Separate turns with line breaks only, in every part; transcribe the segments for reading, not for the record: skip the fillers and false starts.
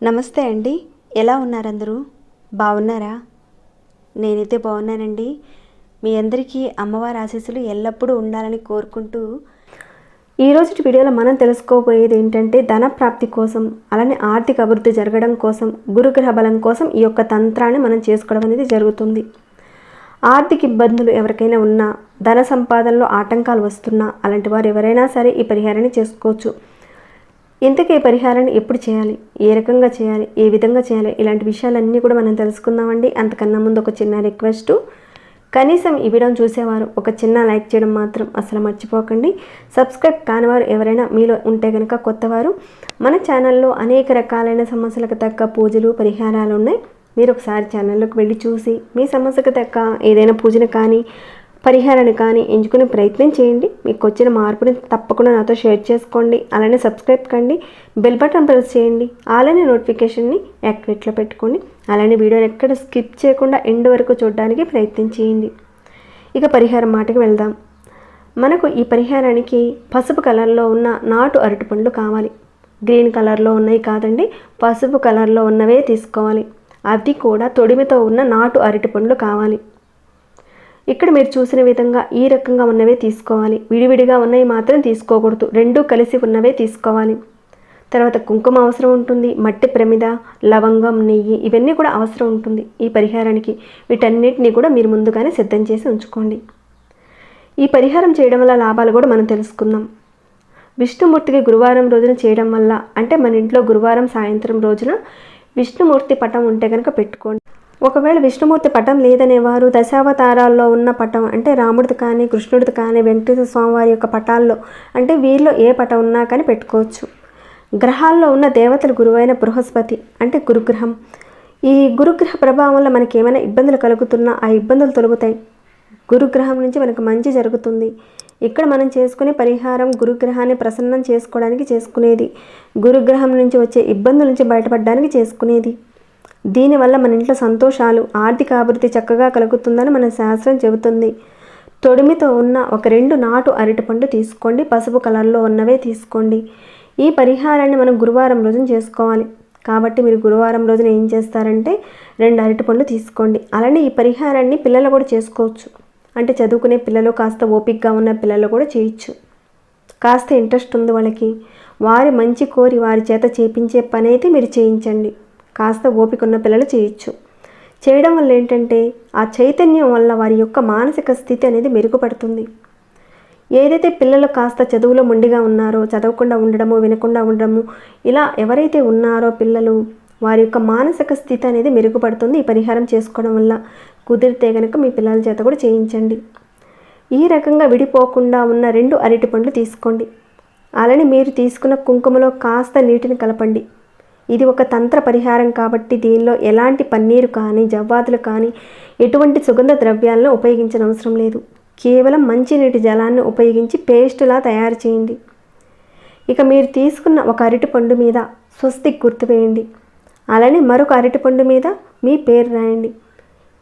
నమస్తే అండి, ఎలా ఉన్నారు అందరూ? బాగున్నారా? నేనైతే బాగున్నానండి. మీ అందరికీ అమ్మవారి ఆశీస్సులు ఎల్లప్పుడూ ఉండాలని కోరుకుంటూ ఈరోజు వీడియోలో మనం తెలుసుకోబోయేది ఏంటంటే ధన ప్రాప్తి కోసం, అలానే ఆర్థిక అభివృద్ధి జరగడం కోసం, గురుగ్రహ బలం కోసం ఈ యొక్క తంత్రాన్ని మనం చేసుకోవడం అనేది జరుగుతుంది. ఆర్థిక ఇబ్బందులు ఎవరికైనా ఉన్నా, ధన సంపాదనలో ఆటంకాలు వస్తున్నా అలాంటి వారు ఎవరైనా సరే ఈ పరిహారాన్ని చేసుకోవచ్చు. ఇంతకీ ఈ పరిహారాన్ని ఎప్పుడు చేయాలి, ఏ రకంగా చేయాలి, ఏ విధంగా చేయాలి, ఇలాంటి విషయాలన్నీ కూడా మనం తెలుసుకుందామండి. అంతకన్నా ముందు ఒక చిన్న రిక్వెస్ట్, కనీసం ఈ వీడియోని చూసేవారు ఒక చిన్న లైక్ చేయడం మాత్రం అసలు మర్చిపోకండి. సబ్స్క్రైబ్ కానివారు ఎవరైనా మీలో ఉంటే కనుక కొత్తవారు, మన ఛానల్లో అనేక రకాలైన సమస్యలకు తగ్గ పూజలు పరిహారాలు ఉన్నాయి. మీరు ఒకసారి ఛానల్లోకి వెళ్ళి చూసి మీ సమస్యకు తగ్గ ఏదైనా పూజను కానీ పరిహారాన్ని కానీ ఎంచుకునే ప్రయత్నం చేయండి. మీకు వచ్చిన మార్పుని తప్పకుండా నాతో షేర్ చేసుకోండి. అలానే సబ్స్క్రైబ్ కండి, బెల్ బటన్ ప్రెస్ చేయండి, అలానే నోటిఫికేషన్ని యాక్టివేట్లో పెట్టుకోండి. అలానే వీడియోని ఎక్కడ స్కిప్ చేయకుండా ఎండ్ వరకు చూడడానికి ప్రయత్నం చేయండి. ఇక పరిహారం మాటకి వెళ్దాం. మనకు ఈ పరిహారానికి పసుపు కలర్లో ఉన్న నాటు అరటిపండ్లు కావాలి. గ్రీన్ కలర్లో ఉన్నాయి కాదండి, పసుపు కలర్లో ఉన్నవే తీసుకోవాలి. అది కూడా తొడిమితో ఉన్న నాటు అరటిపండ్లు కావాలి. ఇక్కడ మీరు చూసిన విధంగా ఈ రకంగా ఉన్నవే తీసుకోవాలి. విడివిడిగా ఉన్నవి మాత్రం తీసుకోకూడదు, రెండూ కలిసి ఉన్నవే తీసుకోవాలి. తర్వాత కుంకుమ అవసరం ఉంటుంది, మట్టి ప్రమిద, లవంగం, నెయ్యి ఇవన్నీ కూడా అవసరం ఉంటుంది ఈ పరిహారానికి. వీటన్నిటిని కూడా మీరు ముందుగానే సిద్ధం చేసి ఉంచుకోండి. ఈ పరిహారం చేయడం వల్ల లాభాలు కూడా మనం తెలుసుకుందాం. విష్ణుమూర్తికి గురువారం రోజున చేయడం వల్ల, అంటే మన ఇంట్లో గురువారం సాయంత్రం రోజున విష్ణుమూర్తి పటం ఉంటే కనుక పెట్టుకోండి. ఒకవేళ విష్ణుమూర్తి పటం లేదనేవారు దశావతారాల్లో ఉన్న పటం, అంటే రాముడిది కానీ కృష్ణుడిది కానీ వెంకటేశ్వర స్వామివారి యొక్క పటాల్లో, అంటే వీరిలో ఏ పటం ఉన్నా కానీ పెట్టుకోవచ్చు. గ్రహాల్లో ఉన్న దేవతల గురువైన బృహస్పతి అంటే గురుగ్రహం. ఈ గురుగ్రహ ప్రభావం వల్ల మనకి ఏమైనా ఇబ్బందులు కలుగుతున్నా ఆ ఇబ్బందులు తొలగుతాయి. గురుగ్రహం నుంచి మనకు మంచి జరుగుతుంది. ఇక్కడ మనం చేసుకునే పరిహారం గురుగ్రహాన్ని ప్రసన్నం చేసుకోవడానికి చేసుకునేది, గురుగ్రహం నుంచి వచ్చే ఇబ్బందుల నుంచి బయటపడడానికి చేసుకునేది. దీనివల్ల మన ఇంట్లో సంతోషాలు, ఆర్థిక అభివృద్ధి చక్కగా కలుగుతుందని మన శాస్త్రం చెబుతుంది. తొడిమితో ఉన్న ఒక 2 నాటు అరటిపండు తీసుకోండి, పసుపు కలర్లో ఉన్నవే తీసుకోండి. ఈ పరిహారాన్ని మనం గురువారం రోజున చేసుకోవాలి కాబట్టి మీరు గురువారం రోజున ఏం చేస్తారంటే 2 అరటిపండ్లు తీసుకోండి. అలానే ఈ పరిహారాన్ని పిల్లలు కూడా చేసుకోవచ్చు. అంటే చదువుకునే పిల్లలు, కాస్త ఓపికగా ఉన్న పిల్లలు కూడా చేయొచ్చు. కాస్త ఇంట్రెస్ట్ ఉంది వాళ్ళకి, వారి మంచి కోరి వారి చేత చేపించే పని అయితే మీరు చేయించండి. కాస్త ఓపిక ఉన్న పిల్లలు చేయొచ్చు. చేయడం వల్ల ఏంటంటే ఆ చైతన్యం వల్ల వారి యొక్క మానసిక స్థితి అనేది మెరుగుపడుతుంది. ఏదైతే పిల్లలు కాస్త చదువులో మొండిగా ఉన్నారో, చదవకుండా ఉండడము, వినకుండా ఉండడము, ఇలా ఎవరైతే ఉన్నారో పిల్లలు, వారి యొక్క మానసిక స్థితి అనేది మెరుగుపడుతుంది ఈ పరిహారం చేసుకోవడం వల్ల. కుదిరితే కనుక మీ పిల్లల చేత కూడా చేయించండి. ఈ రకంగా విడిపోకుండా ఉన్న 2 అరటిపండ్లు తీసుకోండి. అలానే మీరు తీసుకున్న కుంకుమలో కాస్త నీటిని కలపండి. ఇది ఒక తంత్ర పరిహారం కాబట్టి దీనిలో ఎలాంటి పన్నీరు కానీ, జవ్వాదులు కానీ, ఎటువంటి సుగంధ ద్రవ్యాలను ఉపయోగించనవసరం లేదు. కేవలం మంచినీటి జలాన్ని ఉపయోగించి పేస్టులా తయారు చేయండి. ఇక మీరు తీసుకున్న ఒక అరటిపండు మీద స్వస్తిక్ గుర్తు వేయండి. అలానే మరొక అరటిపండు మీద మీ పేరు రాయండి.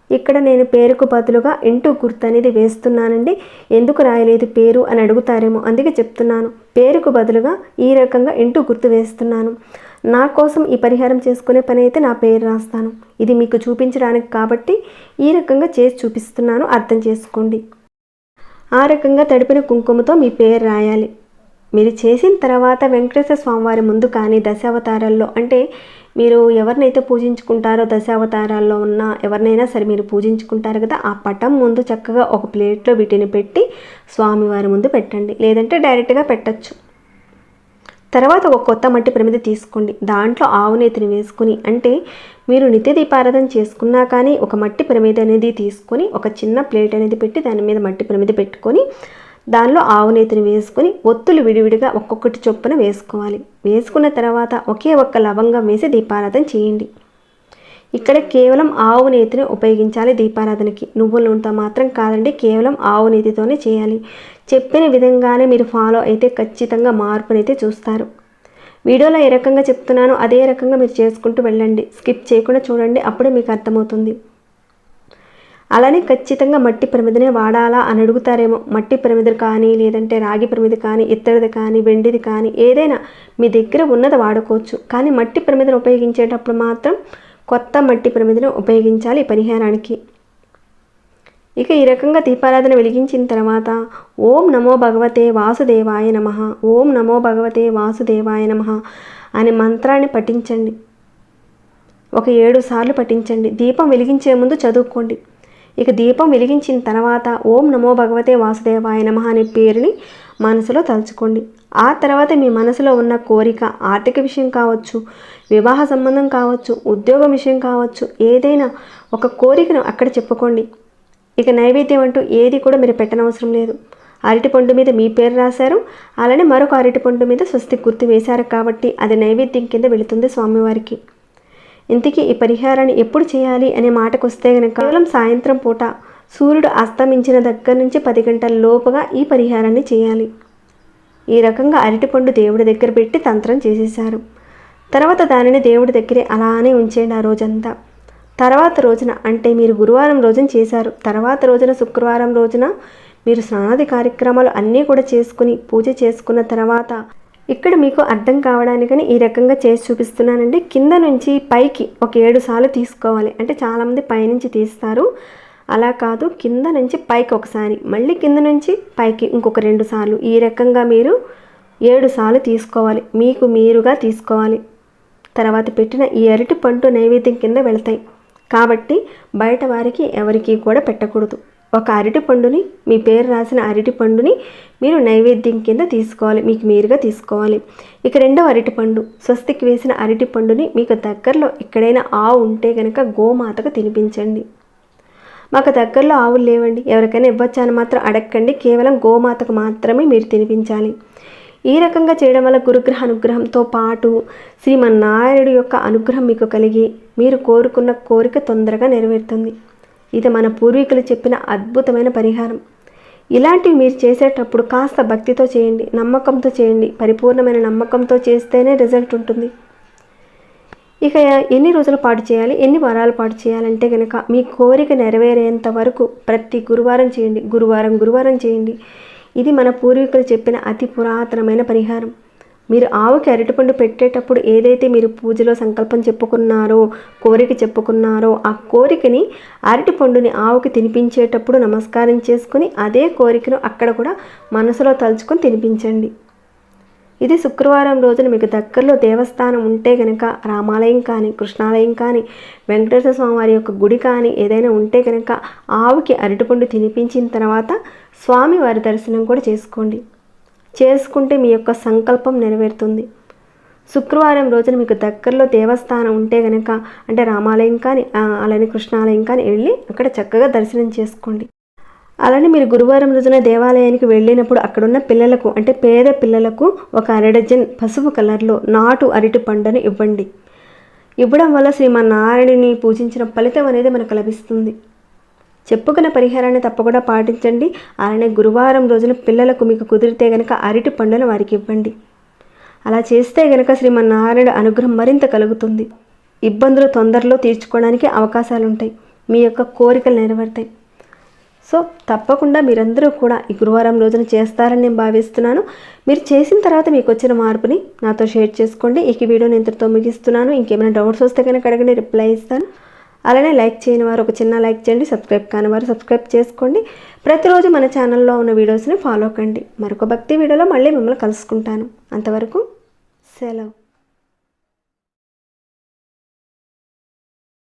ఇక్కడ నేను పేరుకు బదులుగా ఇంటూ గుర్తు అనేది వేస్తున్నానండి. ఎందుకు రాయలేదు పేరు అని అడుగుతారేమో, అందుకే చెప్తున్నాను. పేరుకు బదులుగా ఈ రకంగా ఇంటూ గుర్తు వేస్తున్నాను. నా కోసం ఈ పరిహారం చేసుకునే పని అయితే నా పేరు రాస్తాను. ఇది మీకు చూపించడానికి కాబట్టి ఈ రకంగా చేసి చూపిస్తున్నాను, అర్థం చేసుకోండి. ఆ రకంగా తడిపిన కుంకుమతో మీ పేరు రాయాలి. మీరు చేసిన తర్వాత వెంకటేశ్వర స్వామివారి ముందు కానీ దశావతారాల్లో, అంటే మీరు ఎవరినైతే పూజించుకుంటారో దశావతారాల్లో ఉన్న ఎవరినైనా సరే మీరు పూజించుకుంటారు కదా, ఆ పటం ముందు చక్కగా ఒక ప్లేట్లో వీటిని పెట్టి స్వామివారి ముందు పెట్టండి. లేదంటే డైరెక్ట్గా పెట్టచ్చు. తర్వాత ఒక కొత్త మట్టి ప్రమిద తీసుకోండి. దాంట్లో ఆవు నేతిని వేసుకుని, అంటే మీరు నిత్య దీపారాధన చేసుకున్నా కానీ ఒక మట్టి ప్రమిద అనేది తీసుకొని ఒక చిన్న ప్లేట్ అనేది పెట్టి దాని మీద మట్టి ప్రమిద పెట్టుకొని దానిలో ఆవు నేతిని వేసుకొని ఒత్తులు విడివిడిగా ఒక్కొక్కటి చొప్పున వేసుకోవాలి. వేసుకున్న తర్వాత ఒకే ఒక్క లవంగం వేసి దీపారాధన చేయండి. ఇక్కడ కేవలం ఆవు నేతిని ఉపయోగించాలి దీపారాధనకి. నువ్వుల నూనెతో మాత్రం కాదండి, కేవలం ఆవు నేతితోనే చేయాలి. చెప్పిన విధంగానే మీరు ఫాలో అయితే ఖచ్చితంగా మార్పునైతే చూస్తారు. వీడియోలో ఏ రకంగా చెప్తున్నానో అదే రకంగా మీరు చేసుకుంటూ వెళ్ళండి. స్కిప్ చేయకుండా చూడండి, అప్పుడే మీకు అర్థమవుతుంది. అలానే ఖచ్చితంగా మట్టి ప్రమిదనే వాడాలా అని అడుగుతారేమో. మట్టి ప్రమిద కానీ, లేదంటే రాగి ప్రమిద కానీ, ఇత్తడిది కానీ, వెండిది కానీ, ఏదైనా మీ దగ్గర ఉన్నది వాడుకోవచ్చు. కానీ మట్టి ప్రమిదను ఉపయోగించేటప్పుడు మాత్రం కొత్త మట్టి ప్రమిదను ఉపయోగించాలి ఈ పరిహారానికి. ఇక ఈ రకంగా దీపారాధన వెలిగించిన తర్వాత ఓం నమో భగవతే వాసుదేవాయ నమః, ఓం నమో భగవతే వాసుదేవాయ నమః అనే మంత్రాన్ని పఠించండి. ఒక 7 సార్లు పఠించండి. దీపం వెలిగించే ముందు చదువుకోండి. ఇక దీపం వెలిగించిన తర్వాత ఓం నమో భగవతే వాసుదేవాయ నమః అనే పేరుని మనసులో తలుచుకోండి. ఆ తర్వాత మీ మనసులో ఉన్న కోరిక, ఆర్థిక విషయం కావచ్చు, వివాహ సంబంధం కావచ్చు, ఉద్యోగం విషయం కావచ్చు, ఏదైనా ఒక కోరికను అక్కడ చెప్పుకోండి. ఇక నైవేద్యం అంటూ ఏది కూడా మీరు పెట్టనవసరం లేదు. అరటిపండు మీద మీ పేరు రాశారు, అలానే మరొక అరటిపండు మీద స్వస్తిక్ గుర్తు వేశారు కాబట్టి అది నైవేద్యం కింద వెళుతుంది స్వామివారికి. ఇంతకీ ఈ పరిహారాన్ని ఎప్పుడు చేయాలి అనే మాటకు వస్తే కనుక కేవలం సాయంత్రం పూట సూర్యుడు అస్తమించిన దగ్గర నుంచి 10 గంటల లోపుగా ఈ పరిహారాన్ని చేయాలి. ఈ రకంగా అరటిపండు దేవుడి దగ్గర పెట్టి తంత్రం చేసేశారు. తర్వాత దానిని దేవుడి దగ్గరే అలానే ఉంచేయండి ఆ రోజంతా. తర్వాత రోజున అంటే మీరు గురువారం రోజున చేశారు, తర్వాత రోజున శుక్రవారం రోజున మీరు స్నానాది కార్యక్రమాలు అన్నీ కూడా చేసుకుని పూజ చేసుకున్న తర్వాత ఇక్కడ మీకు అర్థం కావడానికని ఈ రకంగా చేసి చూపిస్తున్నానండి. కింద నుంచి పైకి ఒక 7 సార్లు తీసుకోవాలి. అంటే చాలామంది పైనుంచి తీస్తారు, అలా కాదు, కింద నుంచి పైకి ఒకసారి, మళ్ళీ కింద నుంచి పైకి ఇంకొక 2 సార్లు, ఈ రకంగా మీరు 7 సార్లు తీసుకోవాలి. మీకు మీరుగా తీసుకోవాలి. తర్వాత పెట్టిన ఈ అరటి పండు నైవేద్యం కింద వెళ్తాయి కాబట్టి బయట వారికి ఎవరికి కూడా పెట్టకూడదు. ఒక అరటి పండుని, మీ పేరు రాసిన అరటి పండుని మీరు నైవేద్యం కింద తీసుకోవాలి, మీకు మీరుగా తీసుకోవాలి. ఇక రెండవ అరటి పండు, స్వస్తికి వేసిన అరటి పండుని మీకు దగ్గరలో ఎక్కడైనా ఆవు ఉంటే కనుక గోమాతకు తినిపించండి. మాకు దగ్గరలో ఆవులు లేవండి, ఎవరికైనా ఇవ్వచ్చా అని మాత్రం అడగండి. కేవలం గోమాతకు మాత్రమే మీరు తినిపించాలి. ఈ రకంగా చేయడం వల్ల గురుగ్రహ అనుగ్రహంతో పాటు శ్రీమన్నారాయణుడి యొక్క అనుగ్రహం మీకు కలిగి మీరు కోరుకున్న కోరిక తొందరగా నెరవేరుతుంది. ఇది మన పూర్వీకులు చెప్పిన అద్భుతమైన పరిహారం. ఇలాంటివి మీరు చేసేటప్పుడు కాస్త భక్తితో చేయండి, నమ్మకంతో చేయండి. పరిపూర్ణమైన నమ్మకంతో చేస్తేనే రిజల్ట్ ఉంటుంది. ఇక ఎన్ని రోజుల పాటు చేయాలి, ఎన్ని వారాల పాటు చేయాలంటే కనుక మీ కోరిక నెరవేరేంత వరకు ప్రతి గురువారం చేయండి. గురువారం చేయండి. ఇది మన పూర్వీకులు చెప్పిన అతి పురాతనమైన పరిహారం. మీరు ఆవుకి అరటిపండు పెట్టేటప్పుడు ఏదైతే మీరు పూజలో సంకల్పం చెప్పుకున్నారో, కోరిక చెప్పుకున్నారో, ఆ కోరికని అరటిపండుని ఆవుకి తినిపించేటప్పుడు నమస్కారం చేసుకుని అదే కోరికను అక్కడ కూడా మనసులో తలుచుకొని తినిపించండి. ఇది శుక్రవారం రోజున మీకు దగ్గరలో దేవస్థానం ఉంటే కనుక రామాలయం కానీ, కృష్ణాలయం కానీ, వెంకటేశ్వర స్వామి వారి యొక్క గుడి కానీ ఏదైనా ఉంటే కనుక ఆవుకి అరటిపండు తినిపించిన తర్వాత స్వామి వారి దర్శనం కూడా చేసుకోండి. చేసుకుంటే మీ యొక్క సంకల్పం నెరవేరుతుంది. శుక్రవారం రోజున మీకు దగ్గరలో దేవస్థానం ఉంటే కనుక అంటే రామాలయం కానీ అలానే కృష్ణాలయం కానీ వెళ్ళి అక్కడ చక్కగా దర్శనం చేసుకోండి. అలానే మీరు గురువారం రోజున దేవాలయానికి వెళ్ళినప్పుడు అక్కడున్న పిల్లలకు అంటే పేద పిల్లలకు ఒక 1/2 డజన్ పసుపు కలర్లో నాటు అరటి పండుని ఇవ్వండి. ఇవ్వడం వల్ల శ్రీమన్నారాయణుని పూజించిన ఫలితం అనేది మనకు లభిస్తుంది. చెప్పుకున్న పరిహారాన్ని తప్పకుండా పాటించండి. అలానే గురువారం రోజున పిల్లలకు మీకు కుదిరితే కనుక అరటి పండును వారికి ఇవ్వండి. అలా చేస్తే కనుక శ్రీమన్నారాయణుడి అనుగ్రహం మరింత కలుగుతుంది. ఇబ్బందులు తొందరలో తీర్చుకోవడానికి అవకాశాలు ఉంటాయి. మీ యొక్క కోరికలు నెరవేరుతాయి. సో తప్పకుండా మీరందరూ కూడా ఈ గురువారం రోజున చేస్తారని నేను భావిస్తున్నాను. మీరు చేసిన తర్వాత మీకు వచ్చిన మార్పుని నాతో షేర్ చేసుకోండి. ఈ వీడియోని ఇంతటితో ముగిస్తున్నాను. ఇంకేమైనా డౌట్స్ వస్తే కనుక అడగండి, రిప్లై ఇస్తాను. అలానే లైక్ చేయని వారు ఒక చిన్న లైక్ చేయండి, సబ్స్క్రైబ్ కాని వారు సబ్స్క్రైబ్ చేసుకోండి. ప్రతిరోజు మన ఛానల్లో ఉన్న వీడియోస్ని ఫాలో కండి. మరొక భక్తి వీడియోలో మళ్ళీ మిమ్మల్ని కలుసుకుంటాను. అంతవరకు సెలవు.